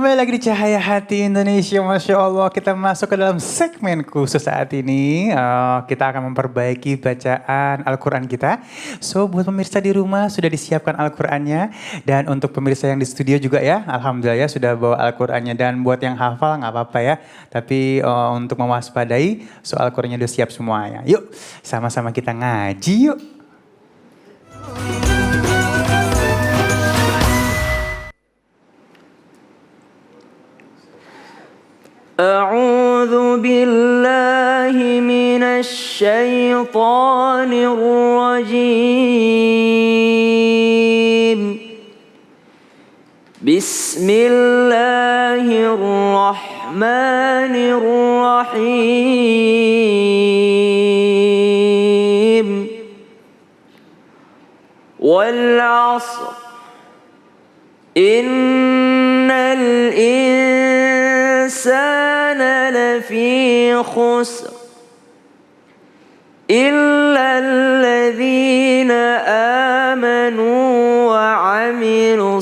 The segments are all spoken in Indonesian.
Kembali lagi di Cahaya Hati Indonesia. Masya Allah, kita masuk ke dalam segmen khusus saat ini. Kita akan memperbaiki bacaan Al-Quran kita. So, buat pemirsa di rumah sudah disiapkan Al-Qurannya. Dan untuk pemirsa yang di studio juga ya, Alhamdulillah ya sudah bawa Al-Qurannya. Dan buat yang hafal nggak apa-apa ya. Tapi untuk mewaspadai, so Al-Qurannya udah siap semuanya. Yuk, sama-sama kita ngaji yuk. أعوذ بالله من الشيطان الرجيم بسم الله الرحمن الرحيم والعصر إن الإنسان لفي خسر إلا الذين آمنوا وعملوا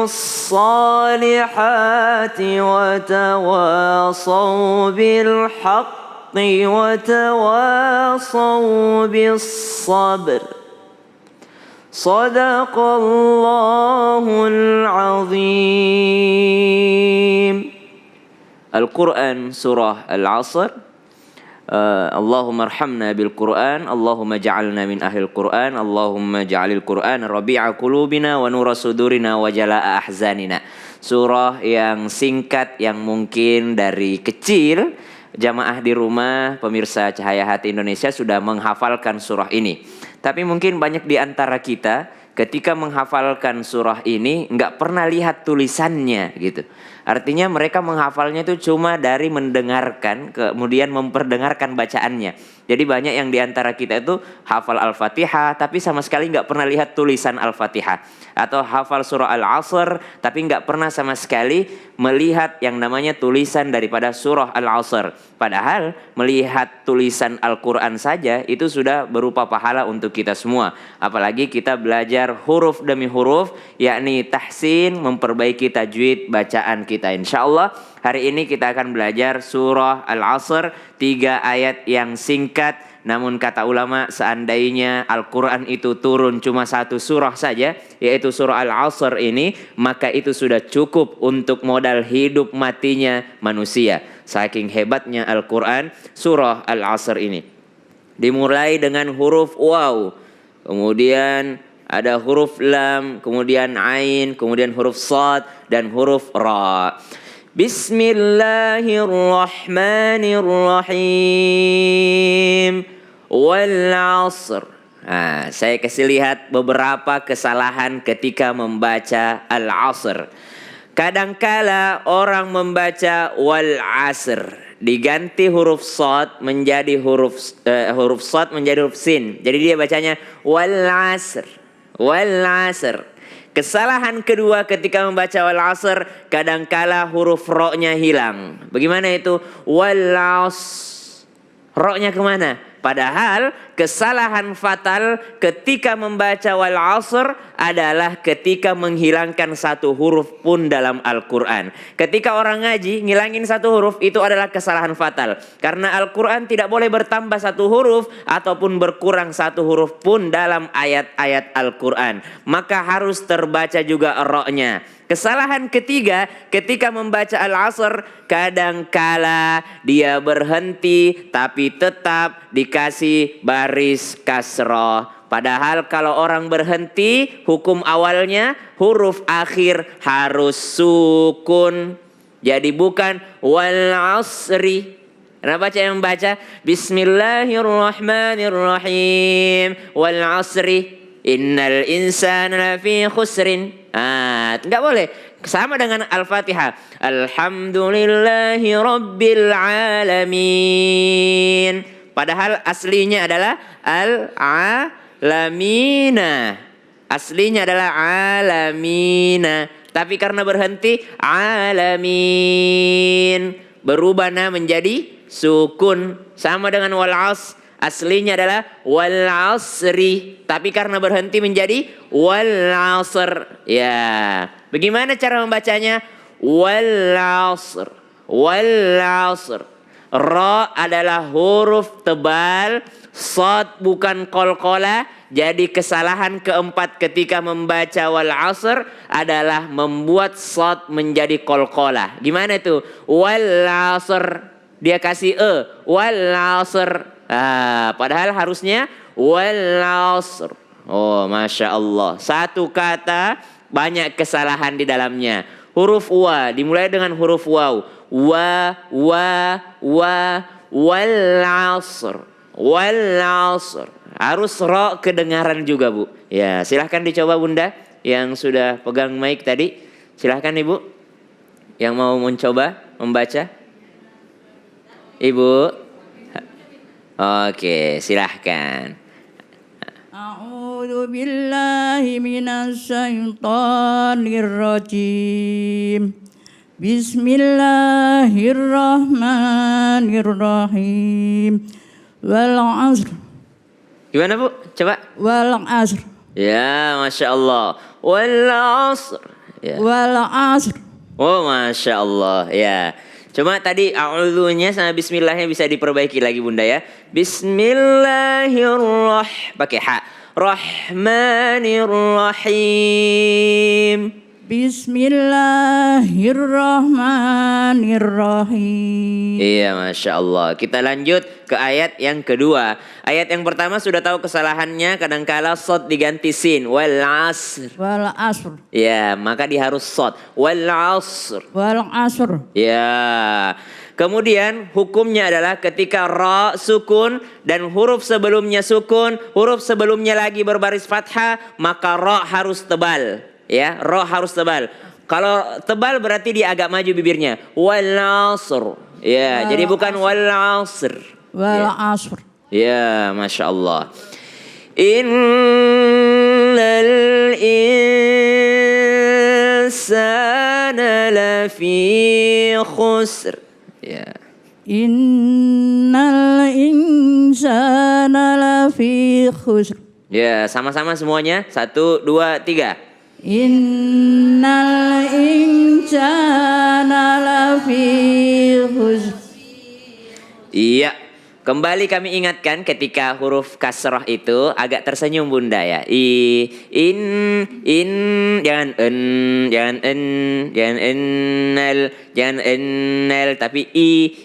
الصالحات وتواصوا بالحق وتواصوا بالصبر صدق الله العظيم. Al-Quran surah Al-Asr. Allahumma arhamna bil Quran, Allahumma ja'alna min ahli Quran, Allahumma ja'alil Quran rabi'a qulubina wa nura sudurina wa jala'a ahzanina. Surah yang singkat yang mungkin dari kecil jamaah di rumah pemirsa Cahaya Hati Indonesia sudah menghafalkan surah ini. Tapi mungkin banyak di antara kita ketika menghafalkan surah ini nggak pernah lihat tulisannya gitu. Artinya mereka menghafalnya itu cuma dari mendengarkan, kemudian memperdengarkan bacaannya. Jadi banyak yang di antara kita itu hafal Al-Fatihah tapi sama sekali nggak pernah lihat tulisan Al-Fatihah. Atau hafal surah Al-Asr tapi nggak pernah sama sekali melihat yang namanya tulisan daripada surah Al-Asr. Padahal melihat tulisan Al-Quran saja itu sudah berupa pahala untuk kita semua. Apalagi kita belajar huruf demi huruf, yakni tahsin, memperbaiki tajwid bacaan kita. Insya Allah hari ini kita akan belajar surah Al-Asr, 3 ayat yang singkat. Namun kata ulama, seandainya Al-Quran itu turun cuma 1 surah saja, yaitu surah Al-Asr ini, maka itu sudah cukup untuk modal hidup matinya manusia. Saking hebatnya Al-Quran, surah Al-Asr ini. Dimulai dengan huruf waw, kemudian ada huruf lam, kemudian ain, kemudian huruf sad, dan huruf ra. Bismillahirrahmanirrahim. Wal 'asr. Nah, saya kasih lihat beberapa kesalahan ketika membaca Al-Asr. Kadangkala orang membaca wal 'asr diganti huruf sad menjadi huruf sad menjadi huruf sin. Jadi dia bacanya wal 'asr. Wal 'asr. Kesalahan kedua ketika membaca wal 'asr, kadangkala huruf ro-nya hilang. Bagaimana itu? Wal 'asr. Ro-nya kemana? Padahal kesalahan fatal ketika membaca wal 'asr adalah ketika menghilangkan 1 huruf pun dalam Al-Quran. Ketika orang ngaji ngilangin 1 huruf, itu adalah kesalahan fatal. Karena Al-Quran tidak boleh bertambah 1 huruf ataupun berkurang 1 huruf pun dalam ayat-ayat Al-Quran. Maka harus terbaca juga ro-nya. Kesalahan ketiga ketika membaca Al-Asr, kadangkala dia berhenti tapi tetap dikasih baris kasroh. Padahal kalau orang berhenti, hukum awalnya huruf akhir harus sukun. Jadi bukan wal asri. Nah, baca yang baca Bismillahirrahmanirrahim wal asri innal insana lafi khusrin. Enggak boleh. Sama dengan Al-Fatihah. Alhamdulillahi rabbil alamin. Padahal aslinya adalah al-alamina. Aslinya adalah alamina. Tapi karena berhenti alamin, berubah menjadi sukun. Sama dengan wal 'asr. Aslinya adalah wal asri, tapi karena berhenti menjadi wal asr. Ya, bagaimana cara membacanya? Wal asr, wal asr. Ra adalah huruf tebal, shad bukan qalqalah. Jadi kesalahan keempat ketika membaca wal asr adalah membuat shad menjadi qalqalah. Gimana itu? Wal asr, dia kasih wal asr. Padahal harusnya wal asr. Oh, masya Allah. Satu kata banyak kesalahan di dalamnya. Huruf wa dimulai dengan huruf waw. Wal asr. Wal asr. Harus ro kedengaran juga, Bu. Ya, silahkan dicoba Bunda yang sudah pegang mic tadi. Silahkan Ibu yang mau mencoba membaca. Ibu. Oke, silahkan. A'udzu billahi minasyaitonir rajim. Bismillahirrahmanirrahim. Wal 'asr. Gimana Bu? Coba. Wal 'asr. Ya, Masya Allah. Wal asr. Ya. Wal 'asr. Oh, Masya Allah. Ya. Cuma tadi a'udzunya sama bismillahnya bisa diperbaiki lagi Bunda ya. Bismillahirrahmanirrahim. Pakai ha. Rahmanirrahim. Bismillahirrahmanirrahim. Iya, Masya Allah. Kita lanjut ke ayat yang kedua. Ayat yang pertama sudah tahu kesalahannya. Kadangkala shad diganti sin. Wal asr. Wal 'asr. Ya, maka dia harus shad. Wal asr. Wal 'asr. Ya. Kemudian hukumnya adalah ketika ra sukun dan huruf sebelumnya sukun, huruf sebelumnya lagi berbaris fathah, maka ra harus tebal. Ya, ra harus tebal. Kalau tebal berarti dia agak maju bibirnya. Wal asr. Ya, jadi bukan wal asr. Wal 'asr. Ya, Masya Allah. Innal insana lafi khusr. Ya. Innal insana lafi khusr. Ya, sama-sama semuanya. 1, 2, 3. Innal insana lafi khusr. Iya. Kembali kami ingatkan ketika huruf kasrah itu agak tersenyum Bunda ya. In, jangan jangan jangan jangan tapi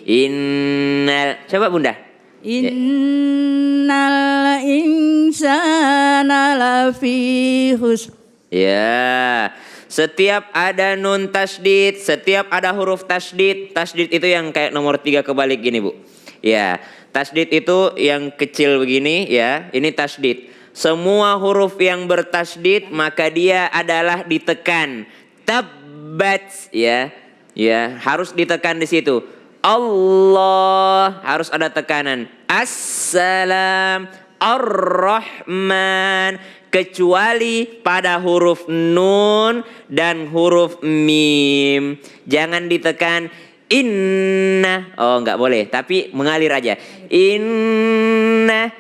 innal. Coba Bunda. Innal insana lafi khusr. Ya. Setiap ada nun tasdid, setiap ada huruf tasdid, tasdid itu yang kayak nomor 3 kebalik gini Bu. Ya, tasdid itu yang kecil begini ya, ini tasdid. Semua huruf yang bertasdid maka dia adalah ditekan. Tabbat ya. Ya, harus ditekan di situ. Allah harus ada tekanan. Assalam, Ar-Rahman, kecuali pada huruf nun dan huruf mim. Jangan ditekan inna. Oh, enggak boleh, tapi mengalir aja. Inna,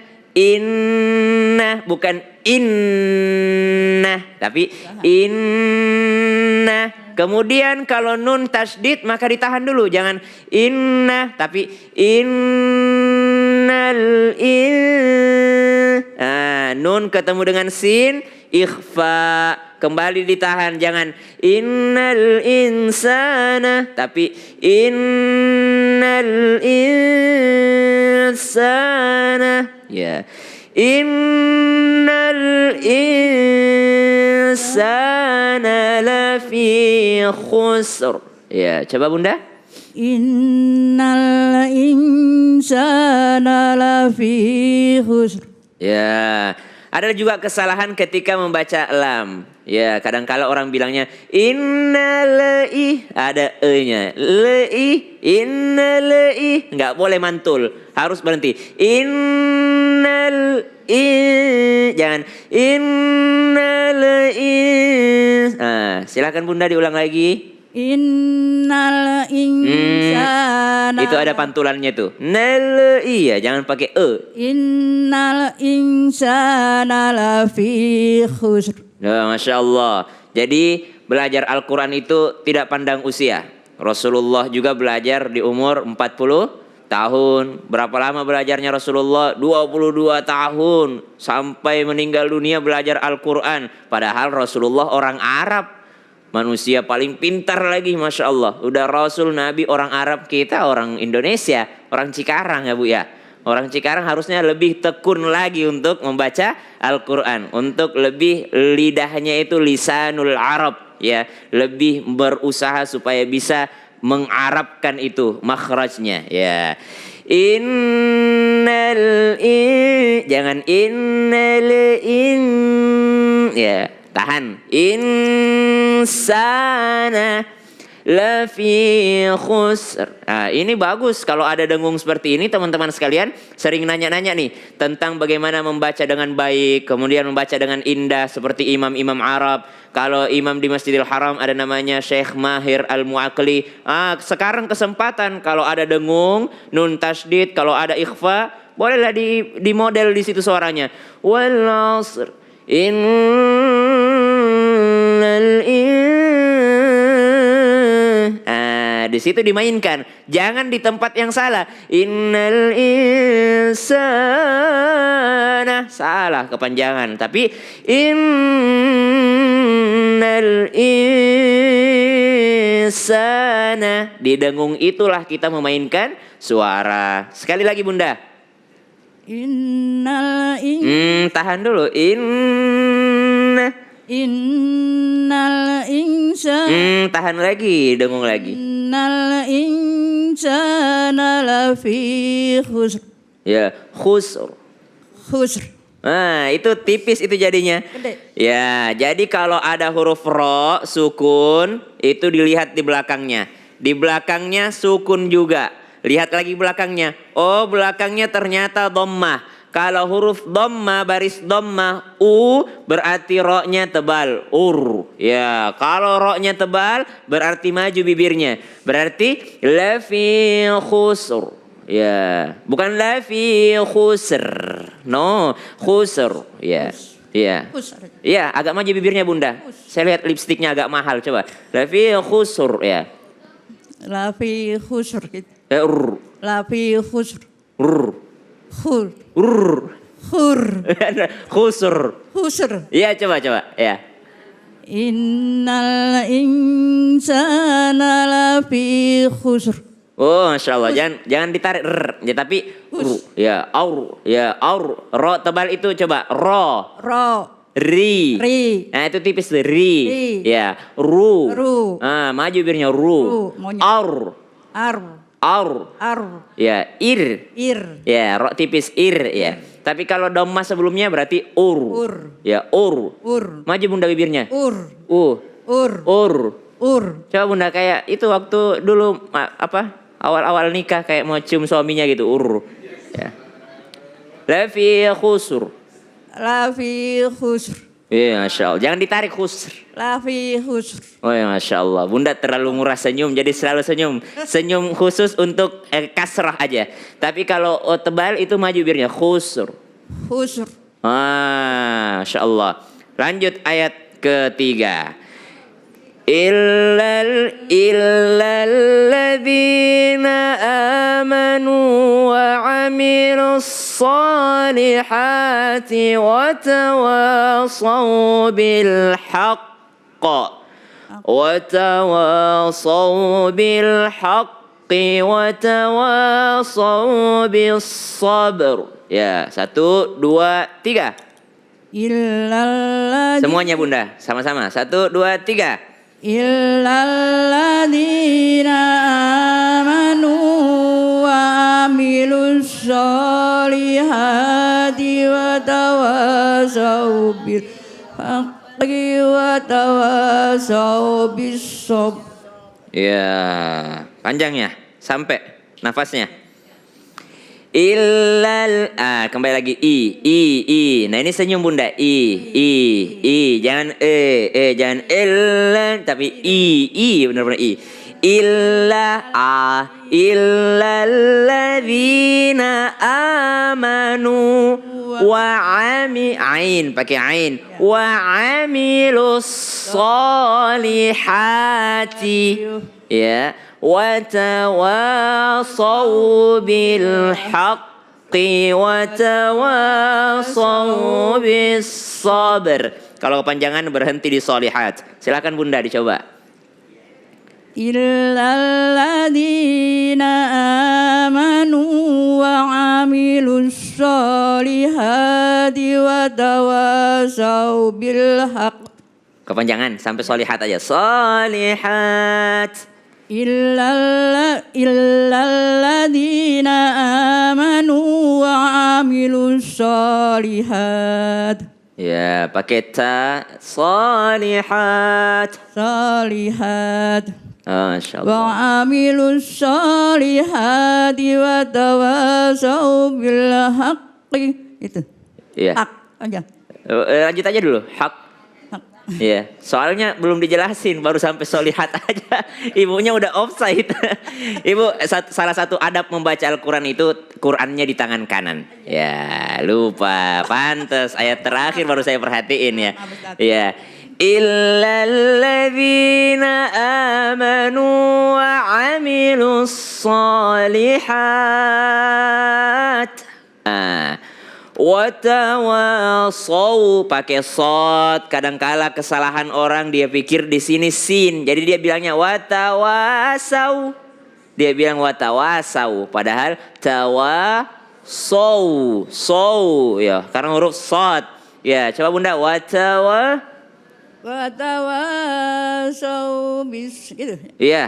bukan inna, tapi inna. Kemudian kalau nun tasdid maka ditahan dulu, jangan inna, tapi innal nun ketemu dengan sin, ikhfa, kembali ditahan, jangan innal insana, tapi innal insana. Ya. Innal insana lafi khusr. Ya, coba Bunda. Innal insana lafi khusr. Ya, ada juga kesalahan ketika membaca lam. Ya, kadang-kala orang bilangnya innalai, ada e-nya. Lai, innalai, enggak boleh mantul, harus berhenti. Jangan innalai. Silakan Bunda diulang lagi. Innal insana. Itu ada pantulannya tuh. Nal, iya, jangan pakai e. Innal insana lafi khusr. Ya, Masya Allah. Jadi belajar Al-Quran itu tidak pandang usia. Rasulullah juga belajar di umur 40 tahun. Berapa lama belajarnya Rasulullah? 22 tahun. Sampai meninggal dunia belajar Al-Quran. Padahal Rasulullah orang Arab. Manusia paling pintar lagi, Masya Allah. Udah Rasul, Nabi, orang Arab, kita orang Indonesia, orang Cikarang ya Bu ya. Orang Cikarang harusnya lebih tekun lagi untuk membaca Al-Quran. Untuk lebih lidahnya itu lisanul Arab ya. Lebih berusaha supaya bisa mengarabkan itu makhrajnya ya. Jangan ya. Tahan. Insana lafi khusr. Nah, ini bagus kalau ada dengung seperti ini, teman-teman sekalian sering nanya-nanya nih tentang bagaimana membaca dengan baik, kemudian membaca dengan indah seperti imam-imam Arab. Kalau imam di Masjidil Haram ada namanya Syekh Mahir Al-Mu'aqli. Sekarang kesempatan kalau ada dengung, nun tasydid, kalau ada ikhfa, bolehlah di model di situ suaranya. Wal 'asr di situ dimainkan, jangan di tempat yang salah. Innal insana, salah kepanjangan. Tapi innal insana, di dengung itulah kita memainkan suara. Sekali lagi Bunda. Tahan dulu. Innal insana. Tahan lagi, dengung lagi. Innal insana lafi khusr. Ya, khusr. Khusr. Nah, itu tipis itu jadinya. Gede. Ya, jadi kalau ada huruf ro, sukun, itu dilihat di belakangnya. Di belakangnya sukun juga. Lihat lagi belakangnya. Oh, belakangnya ternyata dhammah. Kalau huruf dhamma, baris dhamma, u, berarti ro-nya tebal, ur. Ya, kalau ro-nya tebal berarti maju bibirnya. Berarti lafi khusr. Ya, bukan lafi khusr. No, khusr. Ya. Iya. Iya, agak maju bibirnya Bunda. Saya lihat lipstiknya agak mahal, coba. Lafi khusr ya. Lafi khusr. Lafi khusr. Khur. Khur. Khusr. Khusr. Iya, coba ya. Innal insana lafi khusr. Oh, Masya Allah. Jangan ditarik ya, tapi ya, ro tebal itu coba ro. Ri. Nah, itu tipis tuh ri. Ya, ru. Maju bibirnya ru. Ar. Ya, ir. Ya, ro tipis ir ya. Tapi kalau dhamma sebelumnya berarti ur. Ya, ur. Maju Bunda bibirnya. Ur. Coba Bunda kayak itu waktu dulu awal-awal nikah kayak mau cium suaminya gitu, ur. Ya. Lafi khusr. Iya, Masya Allah. Jangan ditarik khusr. Lafi khusr. Oh ya, Masya Allah. Bunda terlalu murah senyum, jadi selalu senyum. Senyum khusus untuk kasrah aja. Tapi kalau tebal itu maju bibirnya. Khusr. Masya Allah. Lanjut ayat ketiga. Illalladzina amanu wa amilus salihati wa tawasaw bil haqq wa tawasaw bil haqqi wa tawasaw bis sabr. Ya, 1, 2, 3. Semuanya Bunda, sama-sama. 1, 2, 3. Illalladzina amanu wa amilus solihati wa tawasaw bil haqqi wa tawasaw bis sabr. Ya, panjang ya, sampai nafasnya. Kembali lagi i. Nah ini senyum bunda i. Jangan jangan tapi benar-benar i. Illalladzina amanu pakai ain wa amilus solihati ya wa tawasau bil haqqi wa tawasau bis sabr. Kalau kepanjangan berhenti di solihat. Silakan bunda dicoba. Illalladzina amanu wa amilus solihati wa tawasau bil haqq. Kepanjangan sampai solihat aja. Solihat. Illalladzina amanu wa amilus solihat. Ya, pakai ta. Solihat. Masya Allah. Wa amilus solihati wa tawasau bil haqqi. Itu. Iya. Hak aja. Lanjut aja dulu. Hak. Iya. Soalnya belum dijelasin, baru sampai solihat aja. Ibunya udah offside. Ibu, salah satu adab membaca Al-Quran itu Qurannya di tangan kanan. Ya, lupa. Pantes ayat terakhir baru saya perhatiin ya. Iya. Illalladzina amanu wa amilus solihat. Watawasau pakai sod. Kadangkala kesalahan orang dia pikir di sini sin. Jadi dia bilangnya watawasau. Dia bilang watawasau. Padahal tawasau. Ya, karena huruf sod. Ya, coba bunda Watawasau bis gitu. Iya.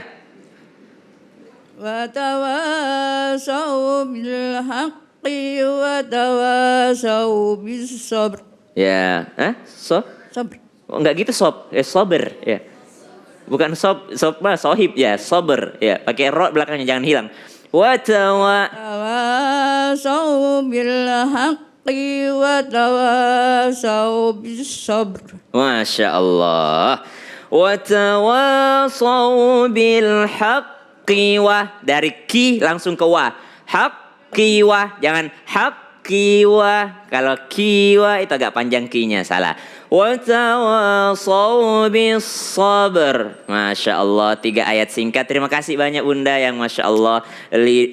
Watawasau bil haqqi watawasau bis sabr. Ya, Sabr. Oh, enggak gitu sober ya. Bukan mah sohib ya, sober ya. Pakai ro belakangnya jangan hilang. Watawasau bil haqqi watawasau bis sabr. Masya Allah. Watawasau bil haqqi dari ki langsung ke wa. Haqqi wa, jangan haqqi wa. Kalau kiwa itu agak panjang kinya, salah. Watawasau bis sabr. Masya Allah, 3 ayat singkat. Terima kasih banyak bunda yang Masya Allah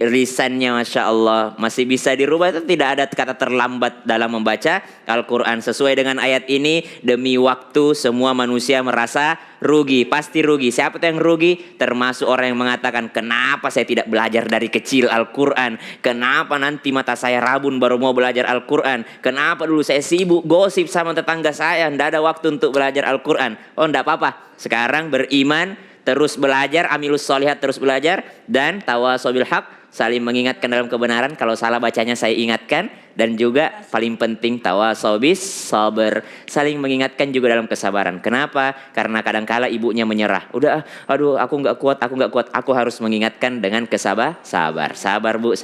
lisannya Masya Allah masih bisa dirubah. Itu tidak ada kata terlambat dalam membaca Al-Quran. Sesuai dengan ayat ini, demi waktu semua manusia merasa rugi. Pasti rugi. Siapa yang rugi? Termasuk orang yang mengatakan, kenapa saya tidak belajar dari kecil Al-Quran? Kenapa nanti mata saya rabun baru mau belajar Al-Quran? Kenapa dulu saya sibuk gosip sama tetangga saya, tidak ada waktu untuk belajar Al-Quran? Oh, tidak apa-apa. Sekarang beriman, terus belajar, amilus solihat terus belajar, dan tawasau bil haq, saling mengingatkan dalam kebenaran. Kalau salah bacanya saya ingatkan. Dan juga paling penting tawasau bis sabar, saling mengingatkan juga dalam kesabaran. Kenapa? Karena kadangkala ibunya menyerah. Udah, aduh aku nggak kuat. Aku harus mengingatkan dengan sabar bu.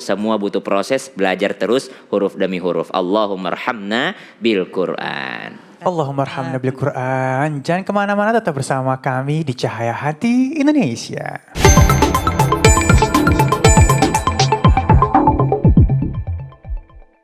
Semua butuh proses, belajar terus huruf demi huruf. Allahumma arhamna bil Quran. Allahumma arhamna bil Quran. Jangan kemana-mana, tetap bersama kami di Cahaya Hati Indonesia.